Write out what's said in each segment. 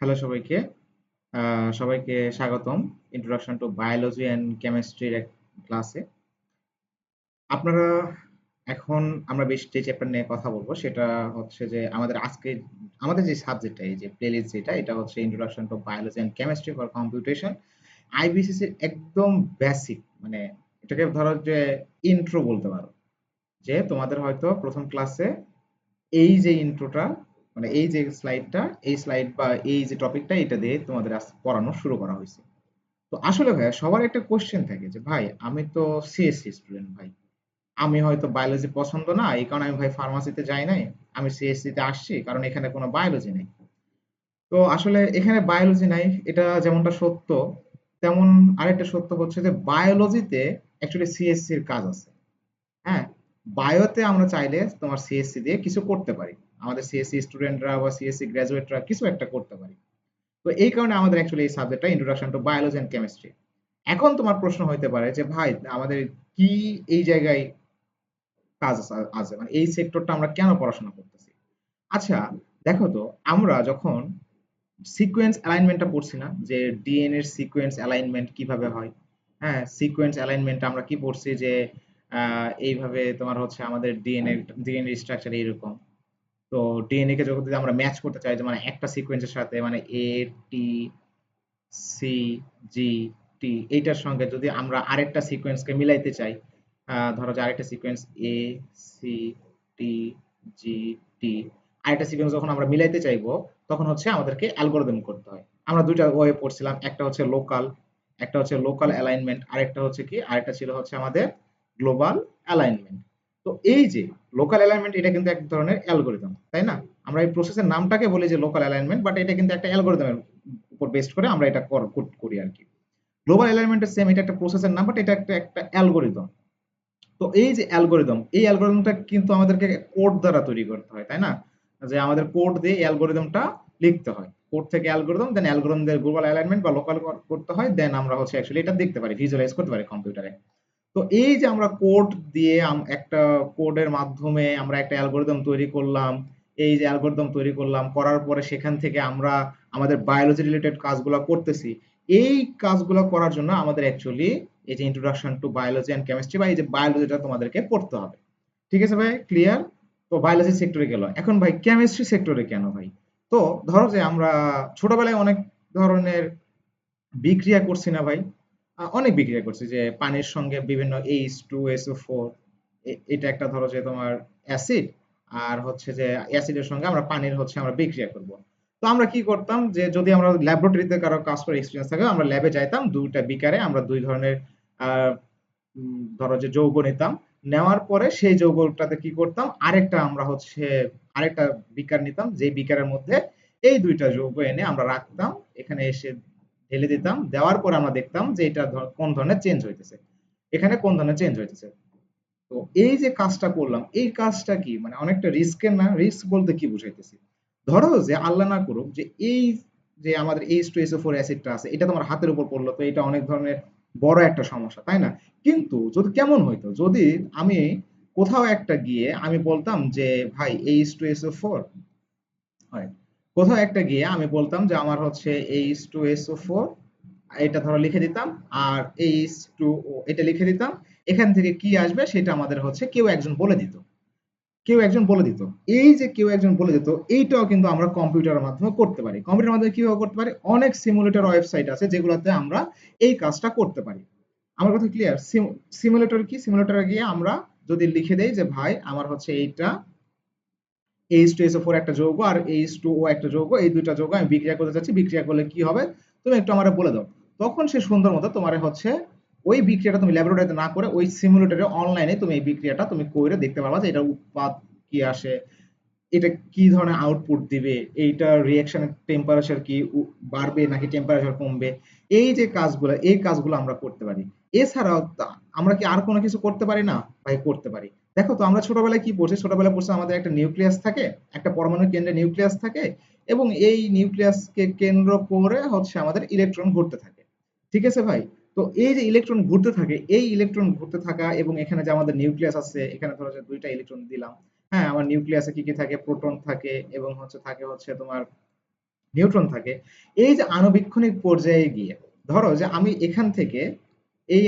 Hello সবাইকে। সবাইকে স্বাগতম ইন্ট্রোডাকশন টু বায়োলজি অ্যান্ড কেমিস্ট্রির এক ক্লাসে। আপনারা এখন আমরা বেশ যে চ্যাপ্টার নিয়ে কথা বলবো সেটা হচ্ছে যে আমাদের যে সাবজেক্টটা এই যে প্লেলিস্ট যেটা এটা হচ্ছে introduction to biology and chemistry for computation. আইবিসিসির একদম বেসিক মানে এটাকে ধরো যে ইন্ট্রো বলতে পারো। যে তোমাদের হয়তো প্রথম ক্লাসে এই যে ইন্ট্রোটা মানে এই যে স্লাইডটা এই স্লাইড বা এই যে টপিকটা এটা দিয়ে তোমাদের পড়ানো শুরু করা হয়েছে। তো আসলে ভাইয়া সবার একটা কোশ্চেন থাকে যে ভাই আমি তো সিএসসি স্টুডেন্ট ভাই, আমি হয়তো বায়োলজি পছন্দ না এই কারণে আমি ভাই ফার্মাসিতে যাই নাই, আমি সিএসসি তে আসছি কারণ এখানে কোনো বায়োলজি নেই। তো আসলে এখানে বায়োলজি নাই এটা যেমনটা সত্য, তেমন আরেকটা সত্য হচ্ছে যে বায়োলজিতে অ্যাকচুয়ালি সিএসসি এর কাজ আছে। হ্যাঁ, বায়োতে আমরা চাইলে তোমার সিএসসি দিয়ে কিছু করতে পারি, আমাদের সিএসসি স্টুডেন্টরা বা সিএসসি গ্রাজুয়েটরা কিছু একটা করতে পারি। তো এই কারণে আমাদের অ্যাকচুয়ালি এই সাবজেক্টটা introduction to biology and chemistry. এখন তোমার প্রশ্ন হইতে পারে যে ভাই আমাদের কি এই জায়গায় কাজ আছে মানে এই সেক্টরটা আমরা কেন পড়াশোনা করতেছি। আচ্ছা, দেখো তো আমরা যখন সিকোয়েন্স অ্যালাইনমেন্টটা পড়ছি না যে ডিএনএ এর সিকোয়েন্স অ্যালাইনমেন্ট কিভাবে হয়। হ্যাঁ, সিকোয়েন্স অ্যালাইনমেন্ট আমরা কি পড়ছি যে এইভাবে তোমার হচ্ছে আমাদের ডিএনএ স্ট্রাকচার এইরকম। তো ডিএনএ কে যখন যদি আমরা ম্যাচ করতে চাই যে মানে একটা সিকোয়েন্সের সাথে মানে এ টি সি জি টি এইটার সঙ্গে যদি আমরা আরেকটা সিকোয়েন্সকে মিলাইতে চাই, ধরো যে আরেকটা সিকোয়েন্স এ সি টি জি টি, আরেকটা সিকোয়েন্স যখন আমরা মিলাইতে চাইবো তখন হচ্ছে আমাদেরকে অ্যালগোরিদম করতে হয়। আমরা দুইটা ওয়ে পড়ছিলাম, একটা হচ্ছে লোকাল, একটা হচ্ছে লোকাল অ্যালাইনমেন্ট, আরেকটা হচ্ছে কি আরেকটা ছিল হচ্ছে আমাদের গ্লোবাল অ্যালাইনমেন্ট। তো এই যে লোকাল অ্যালাইনমেন্ট এটা কিন্তু এক ধরনের অ্যালগোরিদম, তাই না? আমরা এই প্রসেসের নামটাকে বলি যে লোকাল অ্যালাইনমেন্ট, বাট এটা কিন্তু একটা অ্যালগোরিদমের উপর বেস্ট করে আমরা এটা করি আর কি। গ্লোবাল অ্যালাইনমেন্টের সেম, এটা একটা প্রসেসের নাম, বাট এটা একটা অ্যালগোরিদম। তো এই যে অ্যালগোরিদম, এই অ্যালগোরিদমটা কিন্তু আমাদেরকে কোড দ্বারা তৈরি করতে হয়, তাই না? যে আমাদের কোড দিয়ে এই অ্যালগোরিদমটা লিখতে হয়, কোড থেকে অ্যালগোরিদম, দেন অ্যালগোরিদম দিয়ে গ্লোবাল অ্যালাইনমেন্ট বা লোকাল করতে হয়, দেন আমরা হচ্ছে অ্যাকচুয়ালি এটা দেখতে পারি, ভিজুয়ালাইজ করতে পারি কম্পিউটারে। তো এই যে আমরা কোড দিয়ে একটা কোডের মাধ্যমে আমরা একটা অ্যালগোরিদম তৈরি করলাম, এই যে অ্যালগোরিদম তৈরি করলাম করার পরে সেখান থেকে আমরা আমাদের বায়োলজি রিলেটেড কাজগুলো করতেছি। এই কাজগুলো করার জন্য আমাদের অ্যাকচুয়ালি এই যে introduction to biology and chemistry বা এই যে বায়োলজিটা তোমাদেরকে পড়তে হবে। ঠিক আছে ভাই, ক্লিয়ার? তো বায়োলজি সেক্টরে গেল, এখন ভাই কেমিস্ট্রি সেক্টরে কেন ভাই? তো ধরো যে আমরা ছোটবেলায় অনেক ধরনের বিক্রিয়া করছি না ভাই? অনেক বিক্রিয়া করছি যে পানির সঙ্গে বিভিন্ন H2SO4, এটা একটা ধরো যে তোমার অ্যাসিড, আর হচ্ছে যে অ্যাসিডের সঙ্গে আমরা পানির হচ্ছে আমরা বিক্রিয়া করব। তো আমরা কি করতাম যে যদি আমরা ল্যাবরেটরিতে কারো কাজ করে এক্সপিরিয়েন্স থাকে আমরা ল্যাবে যাইতাম, দুইটা বিকারে আমরা দুই ধরনের আহ, ধরো যে যৌগ নিতাম, নেওয়ার পরে সেই যৌগটাতে কি করতাম আরেকটা আমরা হচ্ছে আরেকটা বিকার নিতাম, যে বিকারের মধ্যে এই দুইটা যৌগ এনে আমরা রাখতাম, এখানে এসে ঢেলে দিতাম, দেওয়ার পর আমরা দেখতাম যে এটা কোন ধরনের চেঞ্জ হইতেছে, এখানে কোন ধরনের চেঞ্জ হইতেছে। তো এই যে কাজটা করলাম এই কাজটা কি মানে অনেকটা রিস্কের না? রিস্ক বলতে কি বুঝাইতেছি, ধরো যে আল্লাহ না করুক যে এই যে আমাদের H2SO4 অ্যাসিডটা আছে এটা তোমার হাতের উপর পড়লো, তো এটা অনেক ধরনের বড় একটা সমস্যা, তাই না? কিন্তু যদি কেমন হইতো যদি আমি কোথাও একটা গিয়ে আমি বলতাম যে ভাই H2SO4 হয়, কোথাও একটা গিয়ে আমি বলতাম যে আমার হচ্ছে H2SO4, এটা ধরো লিখে দিতাম, আর H2O এটা লিখে দিতাম, এখান থেকে কি আসবে সেটা আমাদের হচ্ছে কেউ একজন বলে দিত, কেউ একজন বলে দিত। এই যে কেউ একজন বলে দিত এইটাও কিন্তু আমরা কম্পিউটারের মাধ্যমে করতে পারি। কম্পিউটারের মাধ্যমে কিভাবে করতে পারি? অনেক সিমুলেটর ওয়েবসাইট আছে যেগুলোতে আমরা এই কাজটা করতে পারি। আমার কথা ক্লিয়ার? সিমুলেটর কি, সিমুলেটরে গিয়ে আমরা যদি লিখে দেই যে ভাই আমার হচ্ছে এইটা H2SO4 একটা যৌগ আর H2O একটা যৌগ, এই দুইটা যৌগ আমি বিক্রিয়া করতে চাচ্ছি, বিক্রিয়া করলে কি হবে তুমি একটু আমারে বলে দাও। তখন সে সুন্দর মতো তোমার হচ্ছে ওই বিক্রিয়াটা তুমি ল্যাবরেটরিতে না করে ওই সিমুলেটরে অনলাইনে তুমি এই বিক্রিয়াটা তুমি করে দেখতে পারবা যে এটা উৎপাদ কি আসে, এটা কি ধরনের আউটপুট দিবে, এইটা রিঅ্যাকশনের টেম্পারেচার কি বাড়বে নাকি টেম্পারেচার কমবে। এই যে কাজগুলো এই কাজগুলো আমরা করতে পারি। এছাড়াও আমরা কি আর কোনো কিছু করতে পারি না? ভাই করতে পারি। দেখো তো আমরা ছোটবেলায় কি পড়ছি, ছোটবেলায় পড়ছি আমাদের একটা নিউক্লিয়াস থাকে, একটা পরমাণু কেন্দ্রে নিউক্লিয়াস থাকে, এবং এই নিউক্লিয়াসকে কেন্দ্র করে হচ্ছে আমাদের ইলেকট্রন ঘুরতে থাকে। ঠিক আছে ভাই? তো এই যে ইলেকট্রন ঘুরতে থাকে, এই ইলেকট্রন ঘুরতে থাকা এবং এখানে যে আমাদের নিউক্লিয়াস আছে, এখানে ধরো যে দুইটা ইলেকট্রন দিলাম। হ্যাঁ, আমার নিউক্লিয়াসে কি কি থাকে? প্রোটন থাকে এবং হচ্ছে থাকে হচ্ছে তোমার নিউট্রন থাকে। এই যে আণুবীক্ষণিক পর্যায়ে গিয়ে ধরো যে আমি এখান থেকে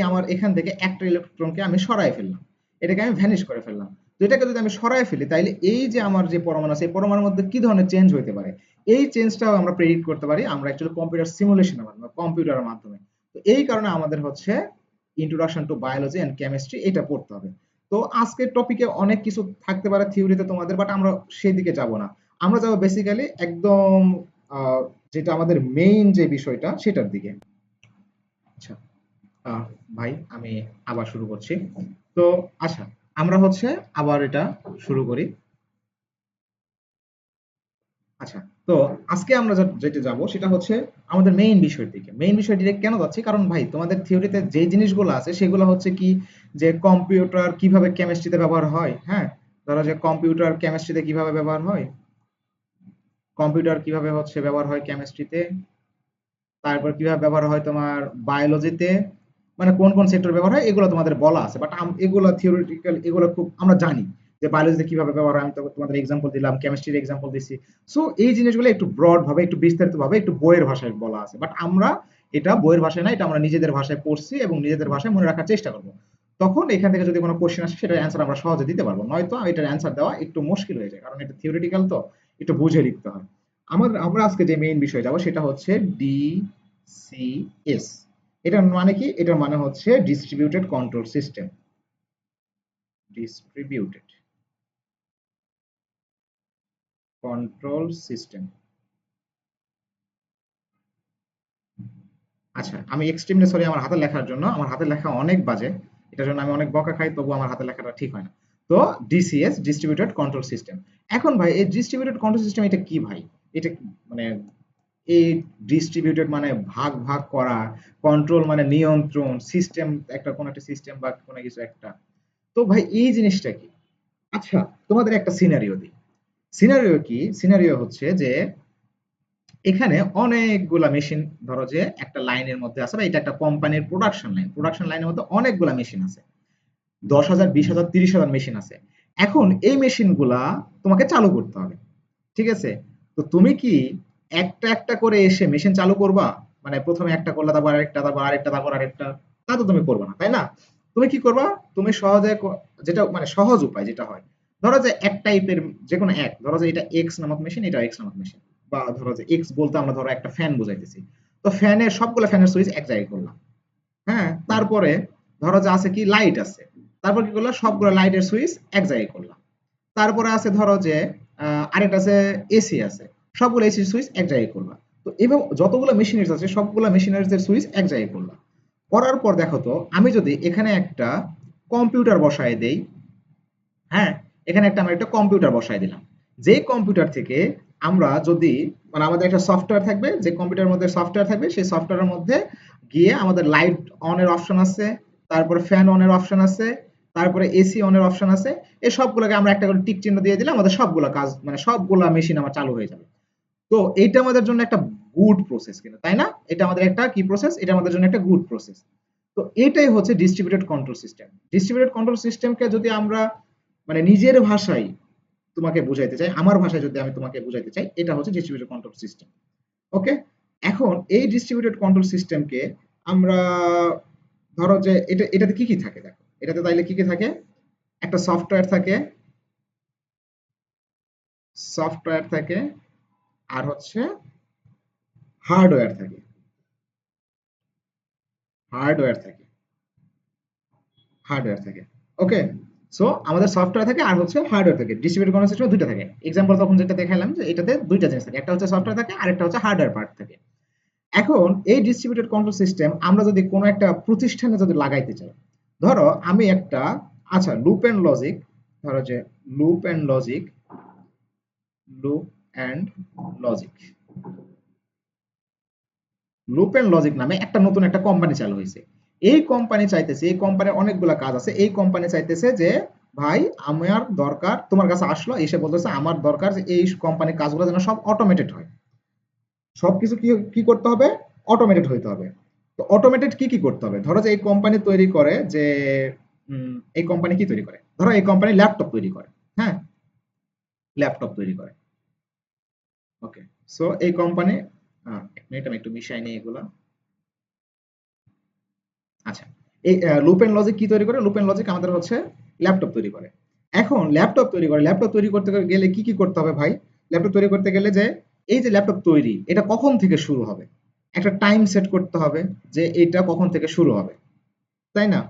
আমার এখান থেকে একটা ইলেকট্রনকে আমি সরায় ফেললাম, এটাকে আমি ভ্যানিশ করে ফেললাম। তো এটাকে যদি আমি সরায় ফেলি তাইলে এই যে আমার যে পরমাণু আছে এই পরমাণুর মধ্যে কি ধরনের চেঞ্জ হতে পারে, এই চেঞ্জটাও আমরা প্রেডিক্ট করতে পারি আমরা অ্যাকচুয়ালি কম্পিউটার সিমুলেশনের মাধ্যমে, কম্পিউটারের মাধ্যমে। তো এই কারণে আমাদের হচ্ছে introduction to biology and chemistry এটা পড়তে হবে। তো আজকের টপিকে অনেক কিছু থাকতে পারে থিওরিতে তোমাদের, বাট আমরা সেই দিকে যাব না। আমরা যাবো বেসিক্যালি একদম যেটা আমাদের মেইন যে বিষয়টা সেটার দিকে। আচ্ছা, আহ, ভাই আমি আবার শুরু করছি। তো আচ্ছা, আমরা হচ্ছে আবার এটা শুরু করি। আচ্ছা, তো আজকে আমরা যেটা যাব সেটা হচ্ছে আমাদের মেইন বিষয়ের দিকে। মেইন বিষয় ডিরেক্ট কেন যাচ্ছি, কারণ ভাই তোমাদের থিওরিতে যে জিনিসগুলো আছে সেগুলো হচ্ছে কি, যে কম্পিউটার কিভাবে কেমিস্ট্রিতে ব্যবহার হয়, হ্যাঁ, ধরো যে কম্পিউটার কেমিস্ট্রিতে কিভাবে ব্যবহার হয়, কম্পিউটার কিভাবে হচ্ছে ব্যবহার হয় কেমিস্ট্রিতে, তারপর কিভাবে ব্যবহার হয় তোমার বায়োলজিতে, মানে কোন কোন সেক্টর ব্যবহার হয় এগুলো তোমাদের বলা আছে, বাট এগুলো থিওরিটিক্যাল, এগুলো খুব আমরা জানি যে বায়োলজিতে কিভাবে ব্যবহার হয়। আমি তো তোমাদের এক্সাম্পল দিলাম, কেমিস্ট্রির এক্সাম্পল দিছি। সো এই জিনিসগুলো একটু ব্রড ভাবে, একটু বিস্তারিত ভাবে, একটু বইয়ের ভাষায় বলা আছে, বাট আমরা এটা বইয়ের ভাষায় না, এটা আমরা নিজেদের ভাষায় পড়ছি এবং নিজেদের ভাষায় মনে রাখার চেষ্টা করবো। তখন এখান থেকে যদি কোনো কোশ্চেন আসে সেটার অ্যান্সার আমরা সহজে দিতে পারবো, নয়তো এটার অ্যান্সার দেওয়া একটু মুশকিল হয়ে যায়, কারণ এটা থিওরিটিক্যাল, তো একটু বুঝে লিখতে হয়। আমরা আজকে যে মেইন বিষয় যাব সেটা হচ্ছে ডিসিএস। এটার মানে কি? এটার মানে হচ্ছে distributed control system. Distributed control system. আচ্ছা, আমি এক্সট্রিমলি সরি আমার হাতের লেখার জন্য, আমার হাতের লেখা অনেক বাজে, এটার জন্য আমি অনেক বকা খাই, তবু আমার হাতের লেখাটা ঠিক হয় না। তো ডিসিএস, ডিস্ট্রিবিউটেড কন্ট্রোল সিস্টেম। এখন ভাই এই ডিস্ট্রিবিউটেড কন্ট্রোল সিস্টেম এটা কি ভাই? এটা মানে এই ডিস্ট্রিবিউটেড মানে ভাগ ভাগ করা, কন্ট্রোল মানে নিয়ন্ত্রণ, সিস্টেম একটা কোন একটা সিস্টেম বা কোনো কিছু একটা। তো ভাই এই জিনিসটা কি? আচ্ছা, তোমাদের একটা সিনারিও দিই। সিনারিও কি? সিনারিও হচ্ছে যে এখানে অনেকগুলা মেশিন, ধরো যে একটা লাইনের মধ্যে আছে, বা এটা একটা কোম্পানির প্রোডাকশন লাইন, প্রোডাকশন লাইনের মধ্যে অনেকগুলা মেশিন আছে, 10,000, 20,000, 30,000 মেশিন আছে। এখন এই মেশিনগুলা তোমাকে চালু করতে হবে, ঠিক আছে? তো তুমি কি একটা একটা করে এসে মেশিন চালু করবা? মানে প্রথমে একটা করলা, তারপর আরেকটা, তারপর আরেকটা, তারপর আরেকটা? তা তো তুমি করবে না, তাই না? তুমি কি করবা? তুমি সহজে যেটা মানে সহজ উপায় যেটা হয়, ধরো যে এক টাইপের যে কোনো এক, ধরো যে এটা এক্স নামক মেশিন, এটা এক্স নামক মেশিন, বা ধরো যে এক্স বলতে আমরা ধরো একটা ফ্যান বোঝাইতেছি। তো ফ্যানের সবগুলো ফ্যানের সুইচ এক জায়গায় করলাম, হ্যাঁ, তারপরে ধরো যে আছে কি লাইট আছে, তারপর কি করলাম সবগুলো লাইটের সুইচ এক জায়গায় করলাম। তারপরে আছে ধরো যে আরেকটা আছে এসি আছে, সবগুলো এসির সুইচ এক জায়গায় করলাম। তো এবং যতগুলো মেশিনারিজ আছে সবগুলো মেশিনারিজের সুইচ এক জায়গায় করলাম। করার পর দেখো তো আমি যদি এখানে একটা কম্পিউটার বসায় দেই, হ্যাঁ, এখানে আমরা একটা কম্পিউটার বসায় দিলাম। যে কম্পিউটার থেকে আমরা যদি মানে আমাদের একটা সফটওয়্যার থাকবে, যে কম্পিউটারের মধ্যে সফটওয়্যার থাকবে, সেই সফটওয়্যারের মধ্যে গিয়ে আমাদের লাইট অনের অপশন আছে, তারপরে ফ্যান অনের অপশন আছে, তারপরে এসি অনের অপশন আছে। এই সবগুলোকে আমরা একটা করে টিক চিহ্ন দিয়ে দিলে আমাদের সবগুলো কাজ মানে সবগুলা মেশিন আমার চালু হয়ে যাবে। তো এইটা আমাদের জন্য একটা গুড প্রসেস, কিন্তু তাই না? এটা আমাদের একটা কি প্রসেস? এটা আমাদের জন্য একটা গুড প্রসেস। তো এটাই হচ্ছে distributed control system. Distributed control সিস্টেমকে যদি আমরা মানে নিজের ভাষায় তোমাকে বুঝাইতে চাই, আমার ভাষায় যদি আমি তোমাকে বুঝাইতে চাই, এটা হচ্ছে ডিস্ট্রিবিউটেড কন্ট্রোল সিস্টেম। ওকে, এখন এই ডিস্ট্রিবিউটেড কন্ট্রোল সিস্টেমকে আমরা ধরো যে এটাতে কি কি থাকে দেখো, এটাতে তাইলে কি কি থাকে? একটা সফটওয়্যার থাকে, সফটওয়্যার থাকে, আর হচ্ছে হার্ডওয়্যার থাকে, হার্ডওয়্যার থাকে, হার্ডওয়্যার থাকে। ওকে, সো আমাদের সফটওয়্যার থাকে আর হচ্ছে হার্ডওয়্যার থাকে। ডিস্ট্রিবিউটেড কন্ট্রোল সিস্টেমে দুইটা থাকে। এক্সাম্পল তখন যেটা দেখালাম যে এটাতে দুইটা জিনিস থাকে, একটা হচ্ছে সফটওয়্যার থাকে আর একটা হচ্ছে হার্ডওয়্যার পার্ট থাকে। এখন এই ডিস্ট্রিবিউটেড কন্ট্রোল সিস্টেম আমরা যদি কোনো একটা প্রতিষ্ঠানে যদি লাগাইতে চাই, ধরো আমি একটা, আচ্ছা লুপ এন্ড লজিক, ধরো যে loop and logic, loop and logic, loop and logic নামে একটা নতুন একটা কোম্পানি চালু হয়েছে। এই কোম্পানি চাইতেছে, এই কোম্পানির অনেকগুলো কাজ আছে, এই কোম্পানি চাইতেছে যে ভাই আমার দরকার, তোমার কাছে আসলো এসে বলতেছে আমার দরকার যে এই কোম্পানির কাজগুলো যেন সব অটোমেটেড হয়, সবকিছু কি কি করতে হবে? অটোমেটেড হইতে হবে। তো অটোমেটেড কি কি করতে হবে? ধরো যে এই কোম্পানি তৈরি করে যে এই কোম্পানি কি তৈরি করে? ধরো এই কোম্পানি ল্যাপটপ তৈরি করে, হ্যাঁ, ল্যাপটপ তৈরি করে। ওকে, সো এই কোম্পানি, এক মিনিট আমি একটু মিশাই নিই এগুলা। আচ্ছা, এই লুপ এন্ড লজিক কি তৈরি করে? লুপ এন্ড লজিক আমাদের হচ্ছে ল্যাপটপ তৈরি করে। এখন ল্যাপটপ তৈরি করতে গেলে কি কি করতে হবে ভাই? ল্যাপটপ তৈরি করতে গেলে যে এই যে ল্যাপটপ তৈরি, এটা কখন থেকে শুরু হবে? একটা টাইম সেট করতে হবে যে এটা কখন থেকে শুরু হবে, তাই না?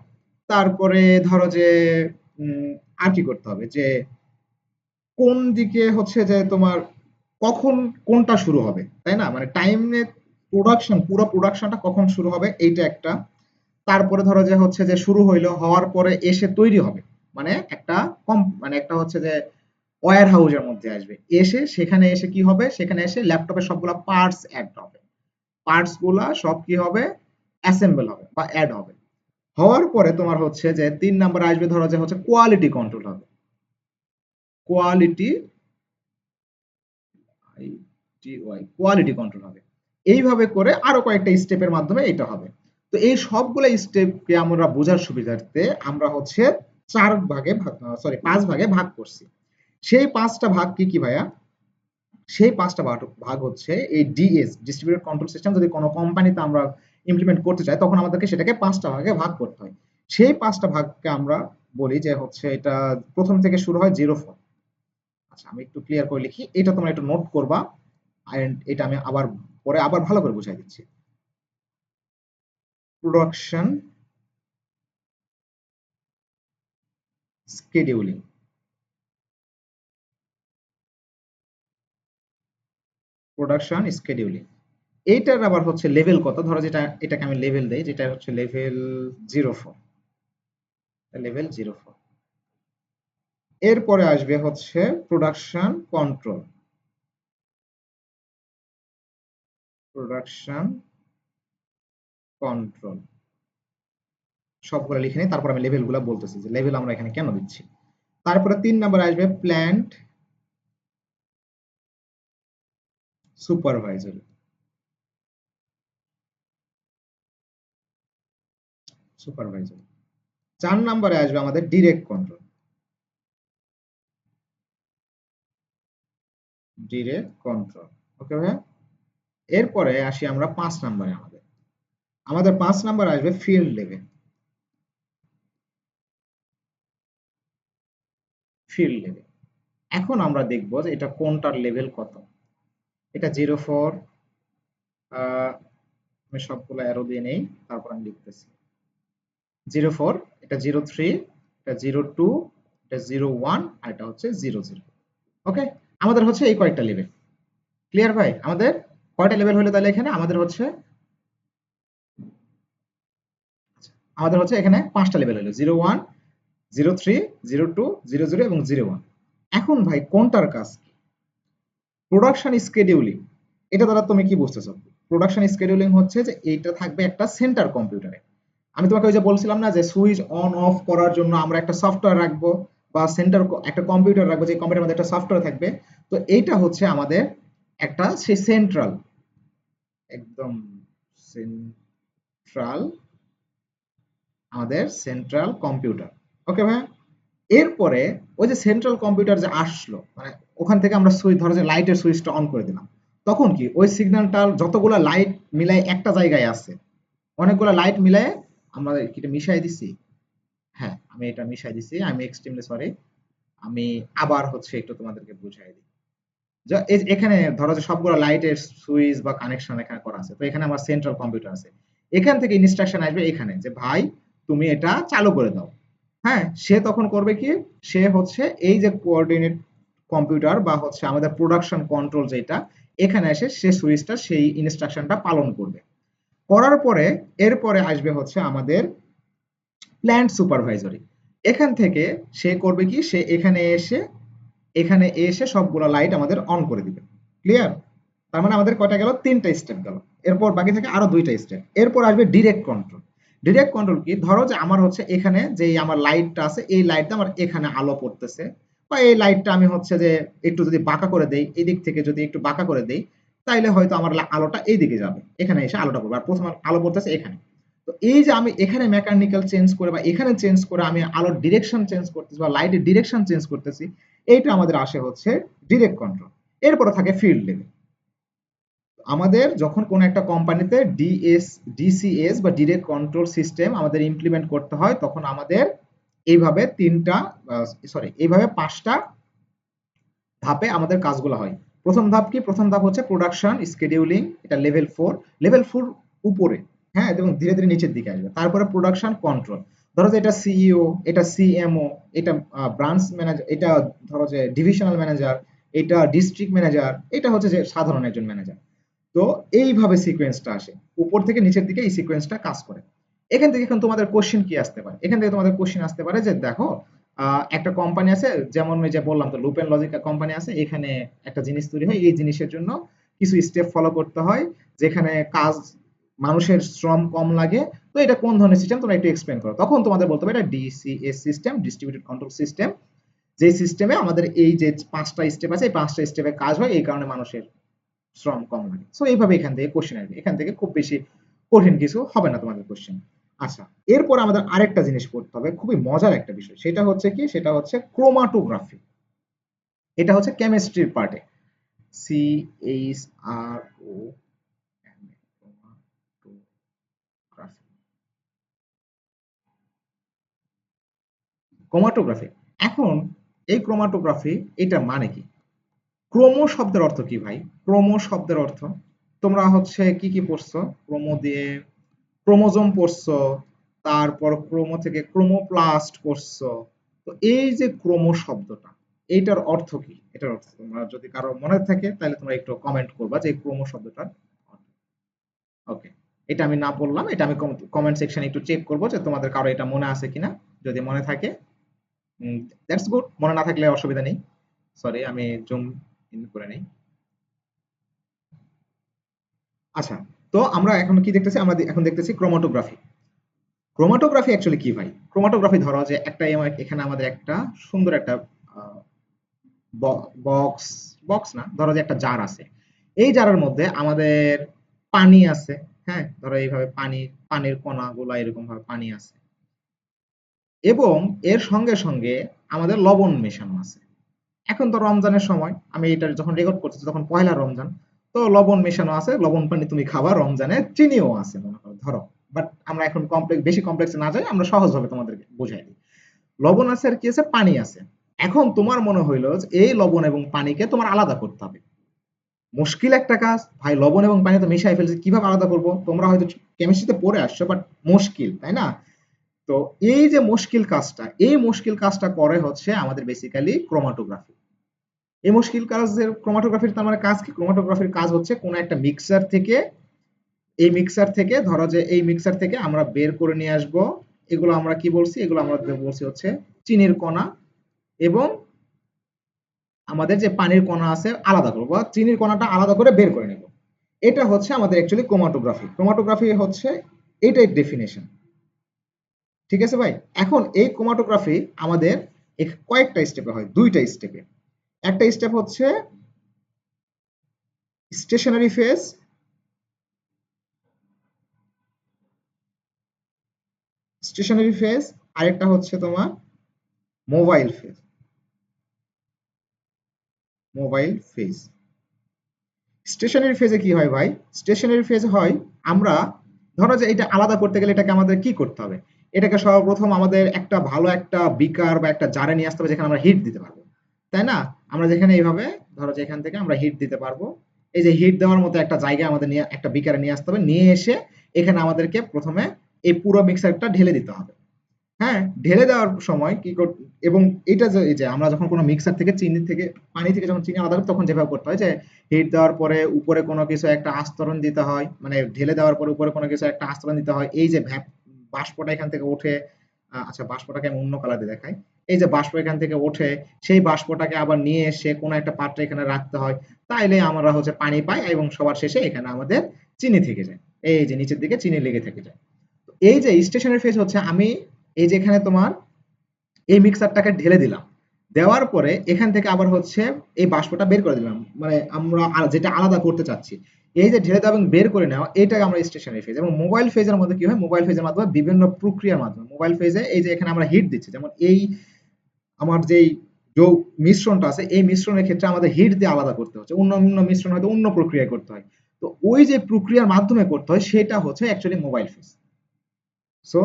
তারপরে ধরো যে উম, আর কি করতে হবে যে কোন দিকে হচ্ছে যে তোমার কখন কোনটা শুরু হবে, তাই না? মানে টাইমে পুরো প্রোডাকশনটা কখন শুরু হবে এইটা একটা। তারপরে ধরো যে হচ্ছে যে শুরু হইলো, হওয়ার পরে এসে তৈরি হবে, মানে একটা কম, মানে একটা হচ্ছে যে ওয়্যার হাউসের মধ্যে আসবে, এসে সেখানে এসে কি হবে, সেখানে এসে ল্যাপটপের সবগুলা পার্টস অ্যাড হবে, পার্টস গুলা সব কি হবে, অ্যাসেম্বল হবে বা অ্যাড হবে। হওয়ার পরে তোমার হচ্ছে যে 3 নাম্বার আসবে, ধরো যে হচ্ছে কোয়ালিটি কন্ট্রোল হবে। কোয়ালিটি কোয়ালিটি কন্ট্রোল হবে। এইভাবে করে আরো কয়েকটা স্টেপের মাধ্যমে এটা হবে। তো এই সবগুলো স্টেপকে আমরা বোঝার সুবিধার্থে আমরা হচ্ছে 5 ভাগে ভাগ করছি। সেই 5টা ভাগ কি কি ভাইয়া? সেই 5টা ভাগ হচ্ছে এই ডিএস, ডিস্ট্রিবিউটেড কন্ট্রোল সিস্টেম, যদি কোনো কোম্পানিতে আমরা ইমপ্লিমেন্ট করতে চাই তখন আমাদেরকে সেটাকে 5টা ভাগে ভাগ করতে হয়। সেই 5টা ভাগকে আমরা বলি যে হচ্ছে এটা প্রথম থেকে শুরু হয় 0 4। আচ্ছা, আমি একটু ক্লিয়ার করে লিখি, এটা তোমরা একটু নোট করবা, এন্ড এটা আমি আবার পরে আবার ভালো করে বুঝাই দিচ্ছি। প্রোডাকশন স্কেডিউলিং, প্রোডাকশন স্কেডিউলিং এইটার আবার হচ্ছে লেভেল কত? ধরো যেটা, এটাকে আমি লেভেল দেই, যেটা হচ্ছে লেভেল 0 4, লেভেল 0 4। এরপরে আসবে হচ্ছে প্রোডাকশন কন্ট্রোল, প্রোডাকশন কন্ট্রোল সবগুলো লিখে নিই, তারপর আমি লেভেলগুলো বলতেছি যে লেভেল আমরা এখানে কেন দিচ্ছি। তারপরে 3 নাম্বার আসবে প্ল্যান্ট সুপারভাইজারি, সুপারভাইজারি 4 নাম্বারে আসবে আমাদের ডিরেক্ট কন্ট্রোল, ডিরেক্ট কন্ট্রোল। ওকে ভাইয়া? এরপরে আসি আমরা 5 নাম্বারে, আমাদের আমাদের 5 নাম্বার আসবে ফিল্ড লেভেল, ফিল্ড লেভেল। এখন আমরা দেখব যে এটা কোনটার লেভেল কত। এটা 0 4, আমি সবগুলো অ্যারো দিয়ে নেই, তারপর আমি লিখতেছি। 0 4, এটা 0 3, এটা 0 2, এটা 0 1, আর এটা হচ্ছে 0 0। ওকে, আমাদের হচ্ছে এই কয়েকটা লেভেল। ক্লিয়ার ভাই? আমাদের কয়টা লেভেল হলো তাহলে? এখানে আমাদের হচ্ছে এখানে 5টা লেভেল হলো, 0 1, 0 3, 0 2, 0 0 এবং 0 1। এখন ভাই কোনটার কাজ কি? প্রোডাকশন স্কেডিউলিং, এটা দ্বারা তুমি কি বুঝতেছো? প্রোডাকশন স্কেডিউলিং হচ্ছে যে এইটা থাকবে একটা সেন্টার কম্পিউটারে। আমি তোমাকে ওই যে বলছিলাম না যে সুইচ অন অফ করার জন্য আমরা একটা সফটওয়্যার রাখবো, বা সেন্টার একটা কম্পিউটার রাখবো, যে কম্পিউটারের মধ্যে একটা সফটওয়্যার থাকবে। তো এইটা হচ্ছে আমাদের একটা সেই সেন্ট্রাল, একদম সেন্ট্রাল, আমাদের সেন্ট্রাল কম্পিউটার। ওকে ভাই? এরপরে ওই যে সেন্ট্রাল কম্পিউটার যে আসলো, মানে ওখান থেকে আমরা সুইচ, ধরো যে লাইটের সুইচটা অন করে দিলাম, তখন কি ওই সিগন্যালটা যতগুলো লাইট মিলাই একটা জায়গায় আছে, অনেকগুলো লাইট মিলায় আমরা কি এটা মিশাই দিছি? হ্যাঁ, আমি এটা মিশাই দিছি, আমি এক্সট্রিমলি সরি। আমি আবার হচ্ছে একটু তোমাদেরকে বুঝাই দিই। এখানে ধরো যে সবগুলো লাইটের সুইচ বা কানেকশন এখানে করা আছে, তো এখানে আমার সেন্ট্রাল কম্পিউটার আছে। এখান থেকে ইনস্ট্রাকশন আসবে এখানে যে ভাই তুমি এটা চালু করে দাও। হ্যাঁ, সে তখন করবে কি, সে হচ্ছে এই যে কোঅর্ডিনেট কম্পিউটার বা হচ্ছে আমাদের প্রোডাকশন কন্ট্রোল যেটা, এখানে এসে সে সুইচটা সেই ইনস্ট্রাকশনটা পালন করবে। করার পরে এরপরে আসবে হচ্ছে আমাদের প্ল্যান্ট সুপারভাইজারি। এখান থেকে সে করবে কি, সে এখানে এসে সবগুলো লাইট আমাদের অন করে দিবে। ক্লিয়ার? তার মানে আমাদের কয়টা গেল? 3টা স্টেপ গেল। এরপর বাকি থাকে আরো 2টা স্টেপ। এরপর আসবে ডিরেক্ট কন্ট্রোল। ডিরেক্ট কন্ট্রোল কি? ধরো যে আমার হচ্ছে এখানে যে আমার লাইটটা আছে, এই লাইটটা আমার এখানে আলো পড়তেছে, বা এই লাইটটা আমি হচ্ছে যে একটু যদি বাঁকা করে দেই, এই দিক থেকে যদি একটু বাঁকা করে দেই, তাইলে হয়তো আমার আলোটা এই দিকে যাবে, এখানে এসে আলোটা পড়বে। আর প্রথম আলো পড়তেছে এখানে। তো এই যে আমি এখানে মেকানিক্যাল চেঞ্জ করে বা এখানে চেঞ্জ করে আমি আলোর ডিরেকশন চেঞ্জ করতেছি বা লাইটের ডিরেকশন চেঞ্জ করতেছি, এইটা আমাদের আসে হচ্ছে ডিরেক্ট কন্ট্রোল। এরপরে থাকে ফিল্ড লেভেল। আমাদের যখন কোনো একটা কোম্পানিতে ডিসিএস বা ডিরেক্ট কন্ট্রোল সিস্টেম আমাদের ইমপ্লিমেন্ট করতে হয়, তখন আমাদের এইভাবে এইভাবে 5টা ধাপে আমাদের কাজগুলো হয়। প্রথম ধাপ কি? প্রথম ধাপ হচ্ছে প্রোডাকশন স্কেডিউলিং, এটা লেভেল 4। লেভেল 4 উপরে, হ্যাঁ, এবং ধীরে ধীরে নিচের দিকে আসবে। তারপরে প্রোডাকশন কন্ট্রোল, ধরো যে এটা সিইও, এটা সিএমও, এটা ব্রাঞ্চ ম্যানেজার, এটা ধরো যে ডিভিশনাল ম্যানেজার, এটা ডিস্ট্রিক্ট ম্যানেজার, এটা হচ্ছে যে সাধারণ একজন ম্যানেজার। তো এইভাবে সিকোয়েন্সটা আসে, উপর থেকে নিচের দিকে এই সিকোয়েন্সটা কাজ করে। এখান থেকে এখন তোমাদের কোশ্চেন কি আসতে পারে? এখান থেকে তোমাদের কোশ্চেন আসতে পারে যে দেখো, একটা কোম্পানি আছে, যেমন ওই যে বললাম তো লুপ এন্ড লজিক কোম্পানি আছে, এখানে একটা জিনিস তৈরি হয়, এই জিনিসের জন্য কিছু স্টেপ ফলো করতে হয়, যেখানে কাজ মানুষের শ্রম কম লাগে। তো এটা কোন ধরনের সিস্টেম, তোমরা একটু এক্সপ্লেন করো। তখন তোমাদের বলতে হবে এটা DCs system, distributed control system, যে সিস্টেমে আমাদের এই যে 5টা স্টেপ আছে, এই 5টা স্টেপে কাজ হয়, এই কারণে মানুষের শ্রম কম লাগে। সো এইভাবে এখান থেকে কোশ্চেন আসবে, এখান থেকে খুব বেশি কঠিন কিছু হবে না তোমাদের কোশ্চেন। আচ্ছা, এরপর আমাদের আরেকটা জিনিস পড়তে হবে, খুবই মজার একটা বিষয়, সেটা হচ্ছে কি? সেটা হচ্ছে ক্রোমাটোগ্রাফি। এটা হচ্ছে কেমিস্ট্রির পার্টে, CHRO, ক্রোমাটোগ্রাফি। এখন এই ক্রোমাটোগ্রাফি, এটা মানে কি? ক্রোমো শব্দের অর্থ কি ভাই? ক্রোমো শব্দের অর্থ তোমরা হচ্ছে কি কি পড়ছো? ক্রোমো দিয়ে ক্রোমোজোম পড়ছো, তারপর ক্রোমো থেকে ক্রোমোপ্লাস্ট পড়ছো। তো এই যে ক্রোমো শব্দটা, এইটার অর্থ কি? এটার অর্থ তোমরা যদি কারো মনে থাকে তাহলে তোমরা একটু কমেন্ট করবা যে ক্রোমো শব্দটার অর্থ। ওকে, এটা আমি না বললাম, এটা আমি কমেন্ট সেকশনে একটু চেক করবো যে তোমাদের কারো এটা মনে আছে কিনা। যদি মনে থাকে, দ্যাটস গুড। মনে না থাকলে অসুবিধা নেই। সরি, আমি জুম ইন করে নেই। আচ্ছা, তো আমরা এখন কি দেখতেছি? আমরা এখন দেখতেছি ক্রোমাটোগ্রাফি। ক্রোমাটোগ্রাফি অ্যাকচুয়ালি কি ভাই? ক্রোমাটোগ্রাফি, ধরো যে একটা এখানে আমাদের একটা সুন্দর একটা বক্স, বক্স না, ধরো যে একটা জার আছে। এই জারের মধ্যে আমাদের পানি আছে, হ্যাঁ, ধরো এইভাবে পানির কণাগুলা এরকম ভাবে পানি আছে, এবং এর সঙ্গে সঙ্গে আমাদের লবণ মেশানো আছে। এখন তো রমজানের সময়, আমি এটা যখন রেকর্ড করতেছি তখন পয়লা রমজান। তো লবণ মেশানো আছে, লবণ পানি তুমি খাবা, রমজানে চিনিও আছে মনে করো, ধরো। বাট আমরা এখন বেশি কমপ্লেক্সে না যাই, আমরা সহজভাবে তোমাদেরকে বুঝাই দিই। লবণ আছে আর কি আছে? পানি আছে। এখন তোমার মনে হইলো যে এই লবণ এবং পানিকে তোমার আলাদা করতে হবে। মুশকিল একটা কাজ ভাই, লবণ এবং পানি তো মিশাই ফেলছে, কিভাবে আলাদা করবো? তোমরা হয়তো কেমিস্ট্রিতে পড়ে আসছো, বাট মুশকিল, তাই না? তো এই যে মুশকিল কাজটা, এই মুশকিল কাজটা করে হচ্ছে আমাদের বেসিক্যালি ক্রোমাটোগ্রাফি। এই মুশকিল কাজের ক্রোমাটোগ্রাফির তার মানে কাজ কি? ক্রোমাটোগ্রাফির কাজ হচ্ছে কোনো একটা মিক্সার থেকে, এই মিক্সার থেকে, ধরো যে এই মিক্সার থেকে আমরা বের করে নিয়ে আসবো, এগুলো আমরা কি বলছি? এগুলো আমরা বলছি হচ্ছে চিনির কণা, এবং আমাদের যে পানির কণা আছে আলাদা করবো, বা চিনির কণাটা আলাদা করে বের করে নেব। এটা হচ্ছে আমাদের অ্যাকচুয়ালি ক্রোমাটোগ্রাফি। ক্রোমাটোগ্রাফি হচ্ছে এইটাই ডেফিনেশন। ঠিক আছে ভাই? এখন এই ক্রোমাটোগ্রাফি আমাদের কয়েকটা স্টেপে হয়, 2টা স্টেপে। একটা স্টেপ হচ্ছে স্টেশনারি ফেজ, স্টেশনারি ফেজ, আরেকটা হচ্ছে তোমার mobile phase, mobile phase. Stationary ফেজে কি হয় ভাই? স্টেশনারি ফেজ হয়, আমরা ধরো যে এটা আলাদা করতে গেলে এটাকে আমাদের কি করতে হবে? এটাকে সর্বপ্রথম আমাদের একটা ভালো একটা বিকার বা একটা জারে নিয়ে আসতে হবে, যেখানে আমরা হিট দিতে পারবো, তাই না? আমরা যেখানে এইভাবে, ধরো যে এখান থেকে আমরা হিট দিতে পারবো, এই যে হিট দেওয়ার মতো একটা জায়গা আমাদের নিয়ে একটা বিকারে নিয়ে আসতে হবে, নিয়ে এসে এখানে আমাদেরকে প্রথমে এই পুরো মিক্সারটা ঢেলে দিতে হবে। হ্যাঁ, ঢেলে দেওয়ার সময় কি এবং এটা যে এই যে আমরা যখন কোনো মিক্সার থেকে চিনি থেকে পানি থেকে যখন চিনি আলাদা করি, তখন যেভাবে করতে হয় যে হিট দেওয়ার পরে উপরে কোনো কিছু একটা আস্তরণ দিতে হয়, মানে ঢেলে দেওয়ার পরে উপরে কোনো কিছু একটা আস্তরণ দিতে হয়, এই যে বাষ্পটা এখান থেকে ওঠে। আচ্ছা, বাষ্পটাকে আমি অন্য কালার দিয়ে দেখাই। এই যে বাষ্প এখান থেকে ওঠে, সেই বাষ্পটাকে আবার নিয়ে এসে কোনো একটা পাত্রে এখানে রাখতে হয়, তাইলে আমরা হচ্ছে পানি পাই, এবং সবার শেষে এখানে আমাদের চিনি থেকে যায়, এই যে নিচের দিকে চিনি লেগে থেকে যায়। এই যে স্টেশনের ফেজ হচ্ছে, আমি এই যে এখানে তোমার এই মিক্সারটাকে ঢেলে দিলাম, দেওয়ার পরে এখান থেকে আবার হচ্ছে এই বাষ্পটা বের করে দিলাম, মানে আমরা যেটা আলাদা করতে চাচ্ছি, এই যে ঢেলে দেওয়া এবং বের করে নেওয়া, এটাকে আমরা স্টেশনারি ফেজ। এবং মোবাইল ফেজের মধ্যে কি হয়? মোবাইল ফেজের মাধ্যমে বিভিন্ন প্রক্রিয়ার মাধ্যমে মোবাইল ফেজে এই যে এখানে আমরা হিট দিচ্ছি, যেমন এই আমার যেই মিশ্রণটা আছে, এই মিশ্রণের ক্ষেত্রে আমাদের হিট দিয়ে আলাদা করতে হচ্ছে, অন্য অন্য মিশ্রণ হয়তো অন্য প্রক্রিয়ায় করতে হয়। তো ওই যে প্রক্রিয়ার মাধ্যমে করতে হয় সেটা হচ্ছে অ্যাকচুয়ালি মোবাইল ফেস। সো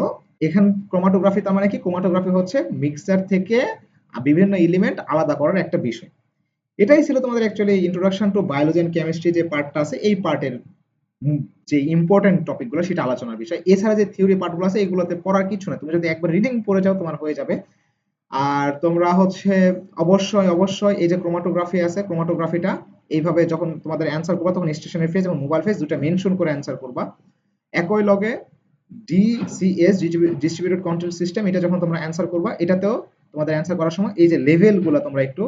এখানে ক্রোমাটোগ্রাফি তার মানে কি, ক্রোমাটোগ্রাফি হচ্ছে মিক্সার থেকে বিভিন্ন এলিমেন্ট আলাদা করার একটা বিষয়। এটাই ছিল তোমাদের actually introduction to biology and chemistry যে পার্টটা আছে, এই পার্টের যে ইম্পর্টেন্ট টপিকগুলো সেটা আলোচনার বিষয়। এছাড়া যে থিওরি পার্টগুলো আছে এগুলোতে পড়ার কিছু না, তুমি যদি একবার রিডিং পড়ে যাও তোমার হয়ে যাবে। আর তোমরা হচ্ছে অবশ্যই অবশ্যই এই যে ক্রোমাটোগ্রাফি আছে, ক্রোমাটোগ্রাফিটা এইভাবে যখন তোমাদের অ্যান্সার করবা তখন স্টেশনারি ফেজ এবং মোবাইল ফেজ দুটো মেনশন করে অ্যান্সার করবা। একই লগে ডিসিএস ডিস্ট্রিবিউটেড কন্ট্রোল সিস্টেম, এটা যখন তোমরা অ্যান্সার করবা এটাতেও তোমাদের অ্যান্সার করার সময় এই যে লেভেলগুলো তোমরা একটু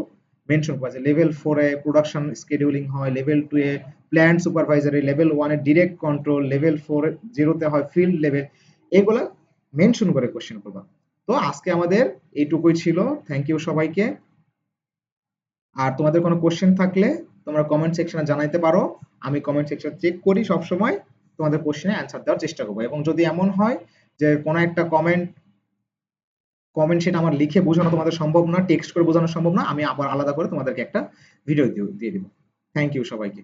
মেনশন করবা, যে লেভেল 4 এ প্রোডাকশন স্কেডিউলিং হয়, level 2 A plant supervisory, level 1 a direct control, level 4 এ 0 তে হয় ফিল্ড লেভেল। এগুলা মেনশন করে কোশ্চেন করবা। তো আজকে আমাদের এইটুকুই ছিল। থ্যাংক ইউ সবাইকে। আর তোমাদের কোনো কোশ্চেন থাকলে তোমরা কমেন্ট সেকশনে জানাইতে পারো। আমি কমেন্ট সেকশন চেক করি সব সময়, তোমাদের কোশ্চেনে অ্যান্সার দেওয়ার চেষ্টা করবো। এবং যদি এমন হয় যে কোনো একটা কমেন্ট কমেন্ট সেটা আমার লিখে বোঝানো তোমাদের সম্ভব না, টেক্সট করে বোঝানো সম্ভব না, আমি আবার আলাদা করে তোমাদেরকে একটা ভিডিও দিয়ে দিব। থ্যাংক ইউ সবাইকে।